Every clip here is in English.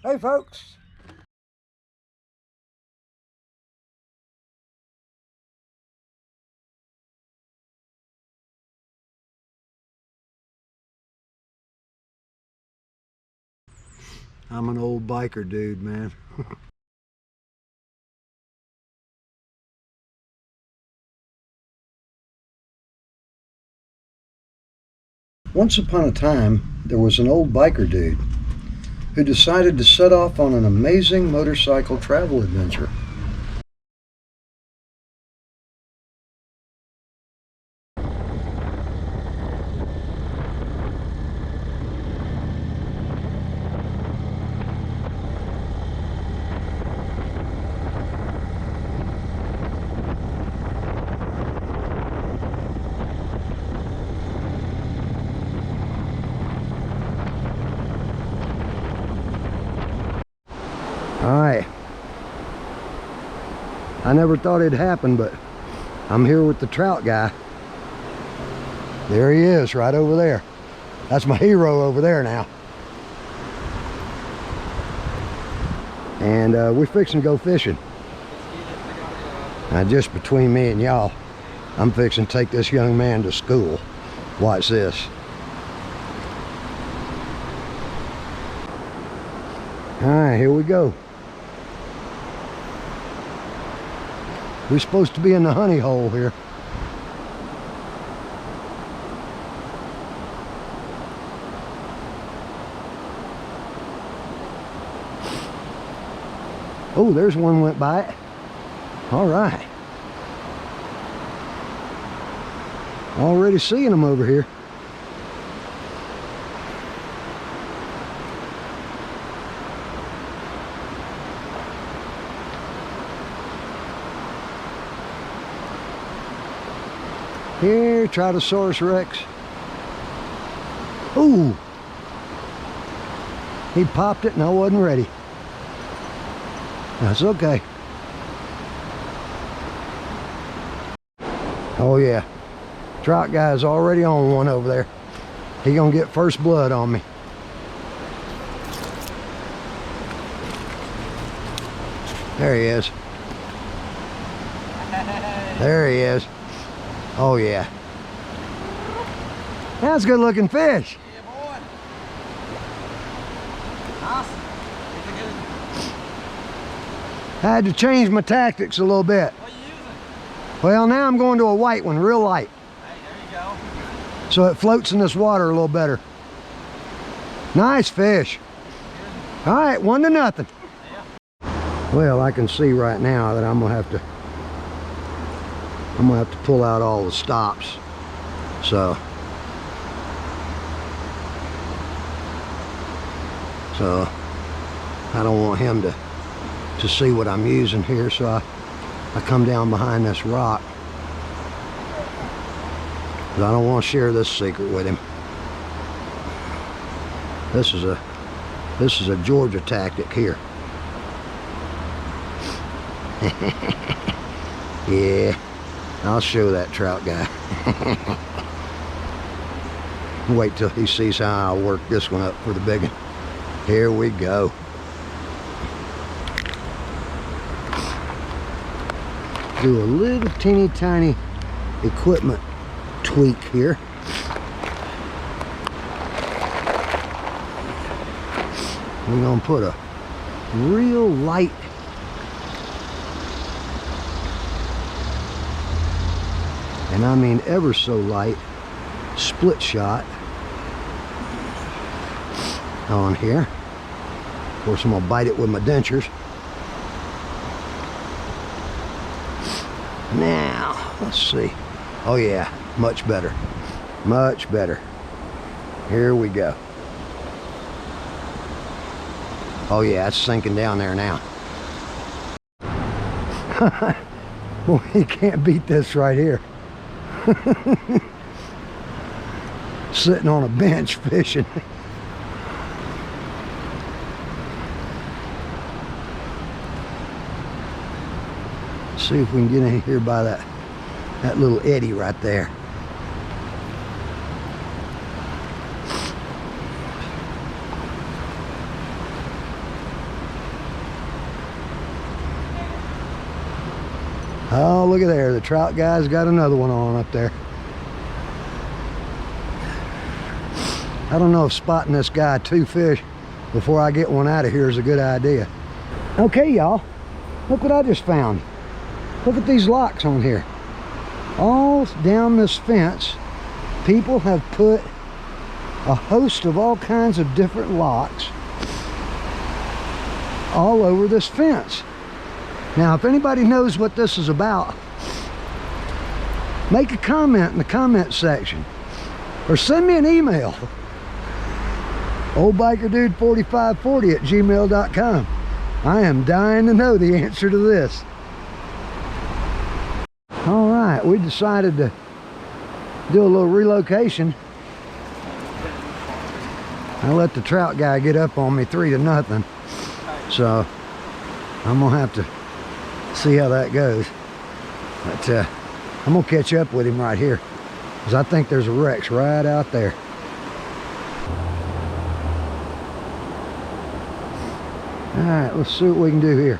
Hey folks, I'm an old biker dude, man. Once upon a time, there was an old biker dude who decided to set off on an amazing motorcycle travel adventure. Alright, I never thought it'd happen, but I'm here with the trout guy. There he is, right over there. That's my hero over there now. And we're fixing to go fishing. Now, just between me and y'all, I'm fixing to take this young man to school. Watch this. Alright, here we go. We're supposed to be in the honey hole here. Oh, there's one went by it. All right. Already seeing them over here. Here, Troutasaurus Rex. Ooh! He popped it and I wasn't ready. That's okay. Oh yeah. Trout guy's already on one over there. He gonna get first blood on me. There he is. There he is. Oh yeah. That's a good looking fish. Yeah, boy. Awesome. It's a good. I had to change my tactics a little bit. What are you using? Well, now I'm going to a white one, real light. Hey, there you go. So it floats in this water a little better. Nice fish. All right, 1-0. Yeah. Well, I can see right now that I'm gonna have to pull out all the stops. So I don't want him to see what I'm using here, so I come down behind this rock. But I don't want to share this secret with him. This is a Georgia tactic here. Yeah, I'll show that trout guy. Wait till he sees how I work this one up for the big one. Here we go. Do a little teeny tiny equipment tweak here. We're gonna put a real light and I mean ever so light split shot on here. Of course, I'm gonna bite it with my dentures. Now, let's see. Oh yeah, much better. Much better. Here we go. Oh yeah, it's sinking down there now. Well, you can't beat this right here. Sitting on a bench fishing. See if we can get in here by that little eddy right there. Oh, look at there. The trout guy's got another one on up there. I don't know if spotting this guy 2 fish before I get one out of here is a good idea. Okay, y'all. Look what I just found. Look at these locks on here. All down this fence, people have put a host of all kinds of different locks all over this fence. Now, if anybody knows what this is about, make a comment in the comment section or send me an email. oldbikerdude4540@gmail.com. I am dying to know the answer to this. All right, we decided to do a little relocation. I let the trout guy get up on me 3-0, so I'm gonna have to see how that goes. But I'm gonna catch up with him right here, because I think there's a Rex right out there. All right, let's see what we can do here.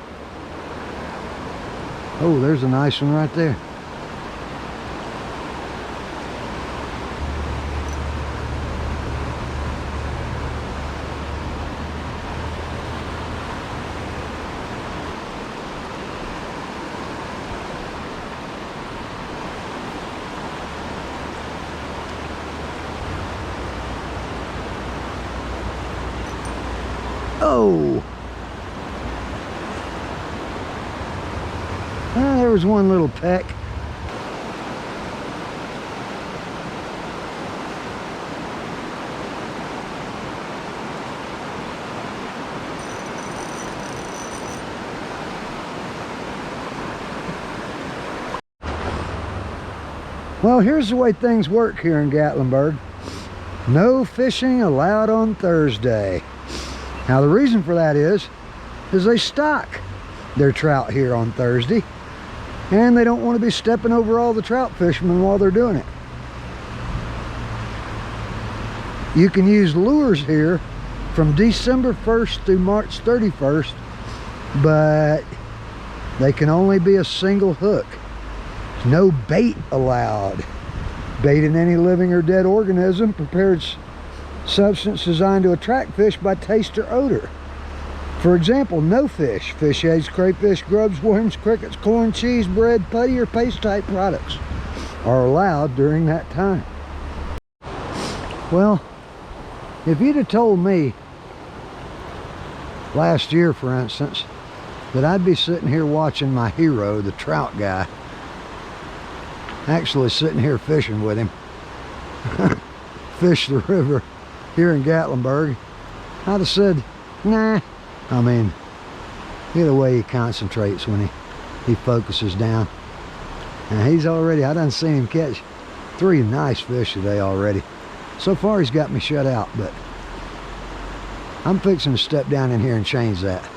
Oh, there's a nice one right there. Oh! Ah, there was one little peck. Well, here's the way things work here in Gatlinburg. No fishing allowed on Thursday. Now the reason for that is they stock their trout here on Thursday, and they don't want to be stepping over all the trout fishermen while they're doing it. You can use lures here from December 1st through March 31st, but they can only be a single hook. No bait allowed. Bait in any living or dead organism, prepared substance designed to attract fish by taste or odor. For example, no fish, fish eggs, crayfish, grubs, worms, crickets, corn, cheese, bread, putty, or paste type products are allowed during that time. Well, if you'd have told me last year, for instance, that I'd be sitting here watching my hero, the trout guy, actually sitting here fishing with him, fish the river here in Gatlinburg, I'd have said, nah. I mean, look at the way he concentrates when he focuses down. And he's already, I done seen him catch 3 nice fish today already. So far he's got me shut out, but I'm fixing to step down in here and change that.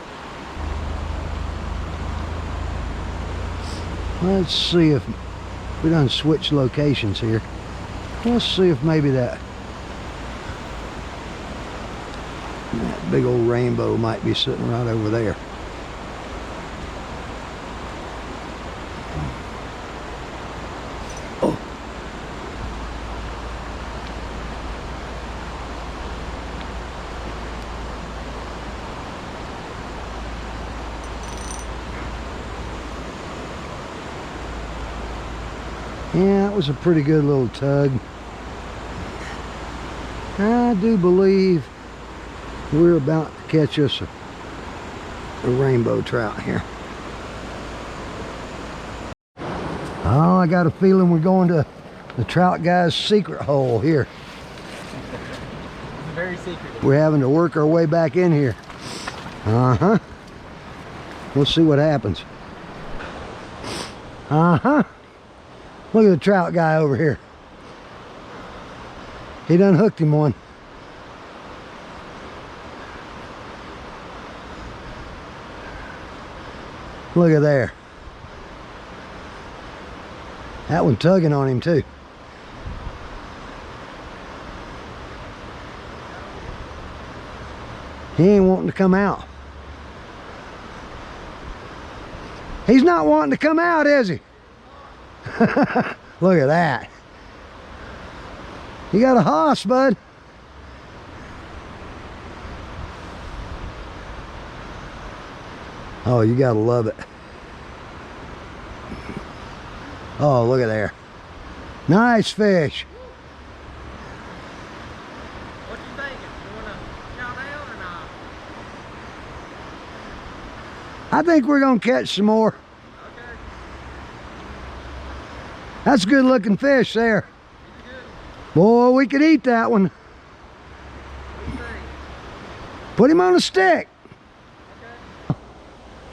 Let's see if we done switch locations here. Let's see if maybe that big old rainbow might be sitting right over there. Oh. Yeah, that was a pretty good little tug. I do believe we're about to catch us a rainbow trout here. Oh, I got a feeling we're going to the trout guy's secret hole here. It's very secret. We're having to work our way back in here. Uh-huh. We'll see what happens. Uh-huh. Look at the trout guy over here. He done hooked him one. Look at there. That one tugging on him too. He ain't wanting to come out. He's not wanting to come out, is he? Look at that. You got a hoss, bud. Oh, you gotta love it. Oh, look at there. Nice fish. What you thinking? You wanna chow down or not? I think we're gonna catch some more. Okay. That's a good looking fish there. He's good. Boy, we could eat that one. What you think? Put him on a stick. Okay.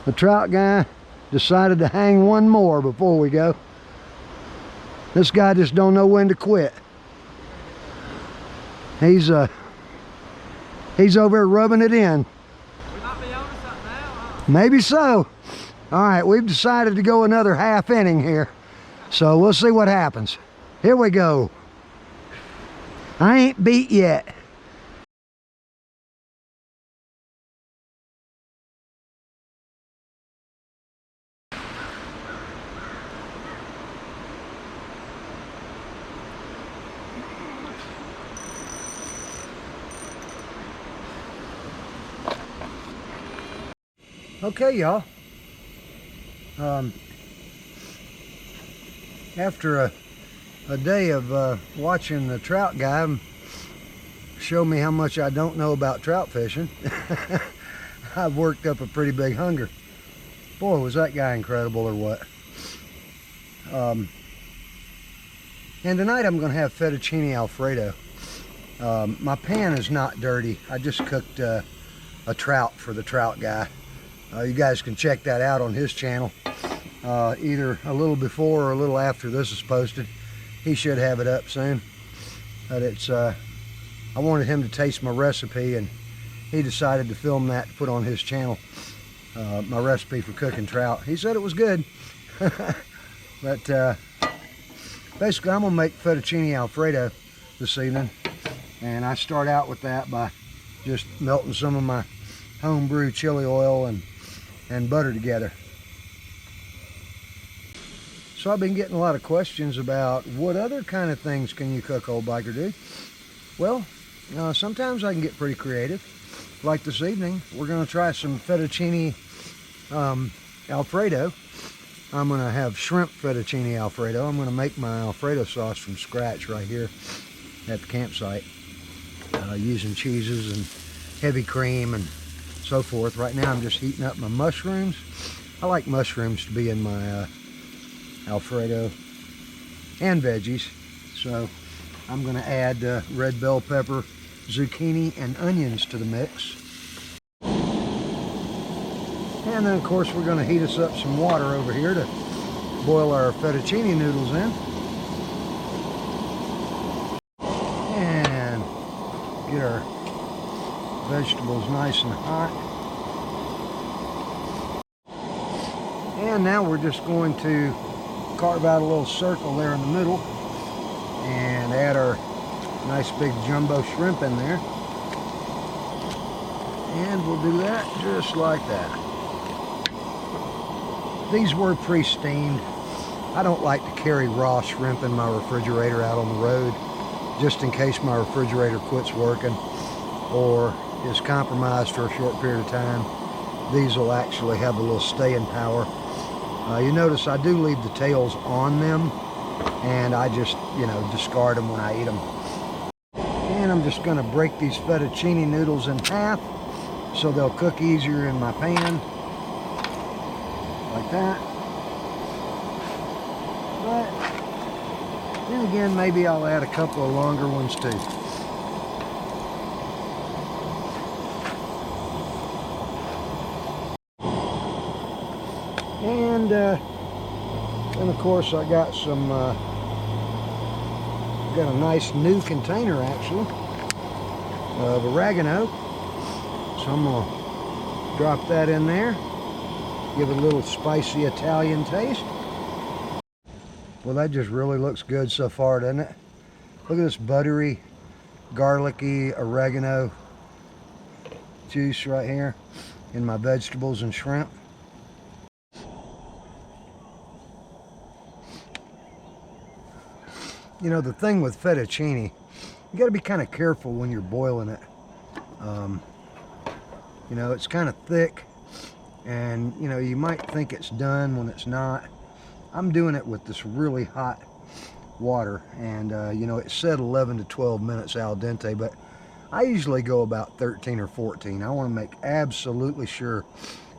The trout guy decided to hang one more before we go. This guy just don't know when to quit. He's over there rubbing it in. We might be on to something now, huh? Maybe so. All right, we've decided to go another half inning here. So we'll see what happens. Here we go. I ain't beat yet. Okay, y'all. After a day of watching the trout guy show me how much I don't know about trout fishing, I've worked up a pretty big hunger. Boy, was that guy incredible or what. And tonight I'm going to have fettuccine Alfredo. My pan is not dirty. I just cooked a trout for the trout guy. You guys can check that out on his channel, either a little before or a little after this is posted. He should have it up soon. But it's I wanted him to taste my recipe, and he decided to film that to put on his channel. My recipe for cooking trout. He said it was good. But basically I'm gonna make fettuccine Alfredo this evening, and I start out with that by just melting some of my homebrew chili oil and butter together. So I've been getting a lot of questions about what other kind of things can you cook, old biker dude. Well, sometimes I can get pretty creative. Like this evening, we're going to try some fettuccine Alfredo. I'm going to have shrimp fettuccine Alfredo. I'm going to make my Alfredo sauce from scratch right here at the campsite, using cheeses and heavy cream and so forth. Right now I'm just heating up my mushrooms. I like mushrooms to be in my Alfredo and veggies. So I'm going to add red bell pepper, zucchini, and onions to the mix. And then of course we're going to heat us up some water over here to boil our fettuccine noodles in. And get our vegetables nice and hot. And now we're just going to carve out a little circle there in the middle and add our nice big jumbo shrimp in there. And we'll do that just like that. These were pre-steamed. I don't like to carry raw shrimp in my refrigerator out on the road, just in case my refrigerator quits working or is compromised for a short period of time. These will actually have a little staying power. You notice I do leave the tails on them, and I just, discard them when I eat them. And I'm just going to break these fettuccine noodles in half so they'll cook easier in my pan, like that. But then again, maybe I'll add a couple of longer ones too. And then of course I got some, got a nice new container actually of oregano. So I'm gonna drop that in there, give it a little spicy Italian taste. Well, that just really looks good so far, doesn't it? Look at this buttery, garlicky oregano juice right here in my vegetables and shrimp. You know, the thing with fettuccine, you got to be kind of careful when you're boiling it. You know, it's kind of thick, and you know, you might think it's done when it's not. I'm doing it with this really hot water, and you know, it said 11 to 12 minutes al dente, but I usually go about 13 or 14. I want to make absolutely sure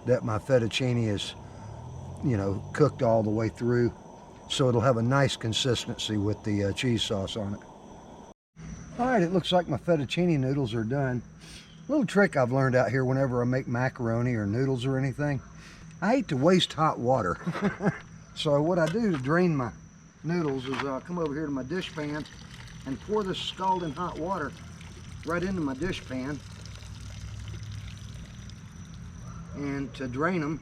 that my fettuccine is, you know, cooked all the way through, so it'll have a nice consistency with the cheese sauce on it. All right, it looks like my fettuccine noodles are done. Little trick I've learned out here whenever I make macaroni or noodles or anything, I hate to waste hot water. So what I do to drain my noodles is I'll come over here to my dish pan and pour this scalding hot water right into my dish pan, and to drain them,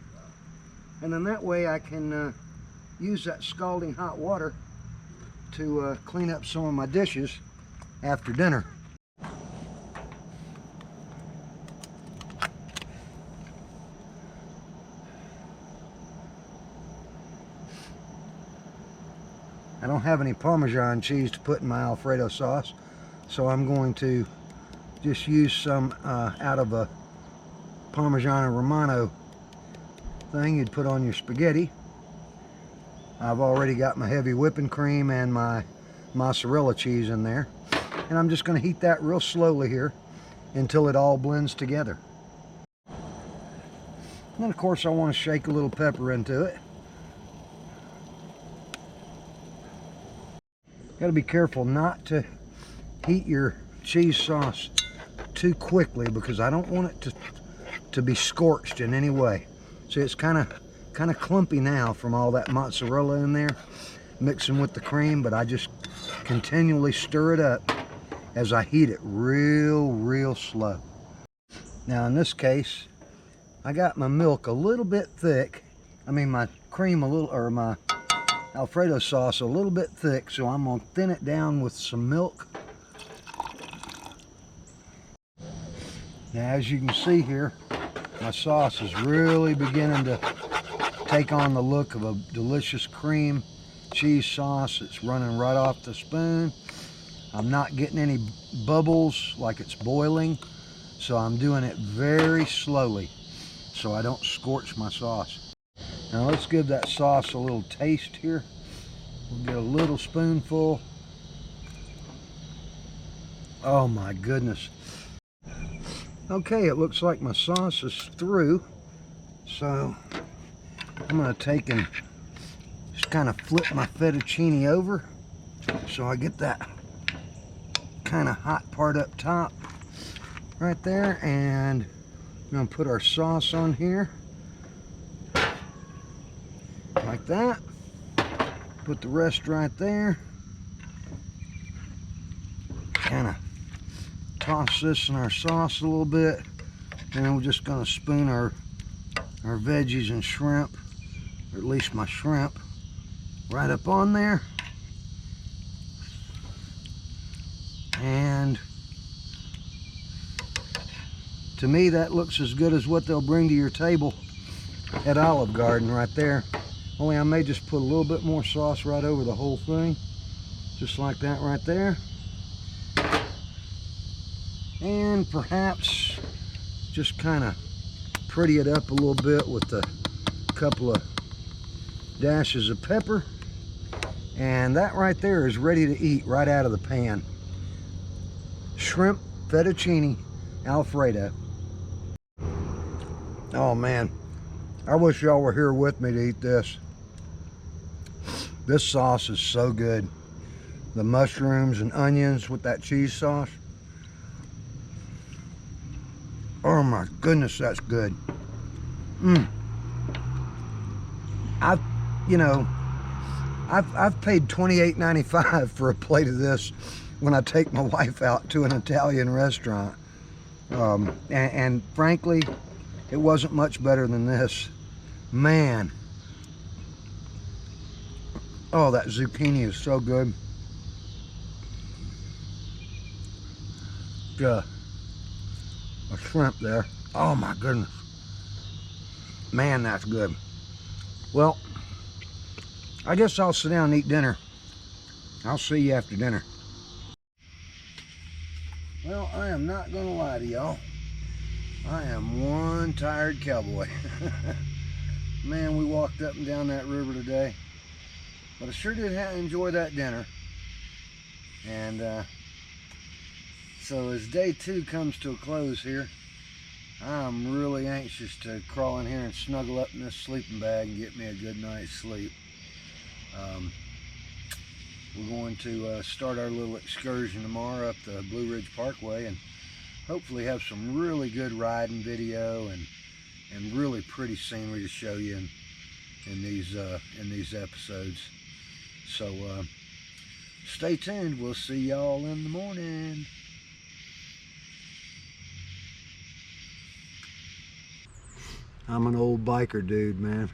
and then that way I can use that scalding hot water to clean up some of my dishes after dinner. I don't have any Parmesan cheese to put in my Alfredo sauce, so I'm going to just use some out of a Parmigiano Romano thing you'd put on your spaghetti. I've already got my heavy whipping cream and my mozzarella cheese in there, and I'm just going to heat that real slowly here until it all blends together. And then of course I want to shake a little pepper into it. Got to be careful not to heat your cheese sauce too quickly, because I don't want it to be scorched in any way. See, it's kind of clumpy now from all that mozzarella in there mixing with the cream, but I just continually stir it up as I heat it real slow. Now in this case, I got my milk a little bit thick. I mean, my cream a little, or my Alfredo sauce a little bit thick, so I'm going to thin it down with some milk. Now as you can see here, my sauce is really beginning to take on the look of a delicious cream cheese sauce. It's running right off the spoon. I'm not getting any bubbles like it's boiling, so I'm doing it very slowly so I don't scorch my sauce. Now let's give that sauce a little taste here. We'll get a little spoonful. Oh my goodness. Okay, it looks like my sauce is through. So I'm going to take and just kind of flip my fettuccine over so I get that kind of hot part up top right there. And I'm going to put our sauce on here like that. Put the rest right there. Kind of toss this in our sauce a little bit, and then we're just going to spoon our veggies and shrimp, or at least my shrimp, right up on there. And to me that looks as good as what they'll bring to your table at Olive Garden right there. Only I may just put a little bit more sauce right over the whole thing, just like that right there. And perhaps just kind of pretty it up a little bit with a couple of dashes of pepper. And that right there is ready to eat right out of the pan. Shrimp Fettuccini Alfredo. Oh man, I wish y'all were here with me to eat this. This sauce is so good. The mushrooms and onions with that cheese sauce. Oh my goodness, that's good. I've paid $28.95 for a plate of this when I take my wife out to an Italian restaurant. And frankly, it wasn't much better than this. Man. Oh, that zucchini is so good. A shrimp there. Oh my goodness. Man, that's good. Well, I guess I'll sit down and eat dinner. I'll see you after dinner. Well, I am not gonna lie to y'all. I am one tired cowboy. Man, we walked up and down that river today, but I sure did enjoy that dinner. And so as day 2 comes to a close here, I'm really anxious to crawl in here and snuggle up in this sleeping bag and get me a good night's sleep. We're going to start our little excursion tomorrow up the Blue Ridge Parkway and hopefully have some really good riding video and really pretty scenery to show you in these episodes. So stay tuned. We'll see y'all in the morning. I'm an old biker dude, man.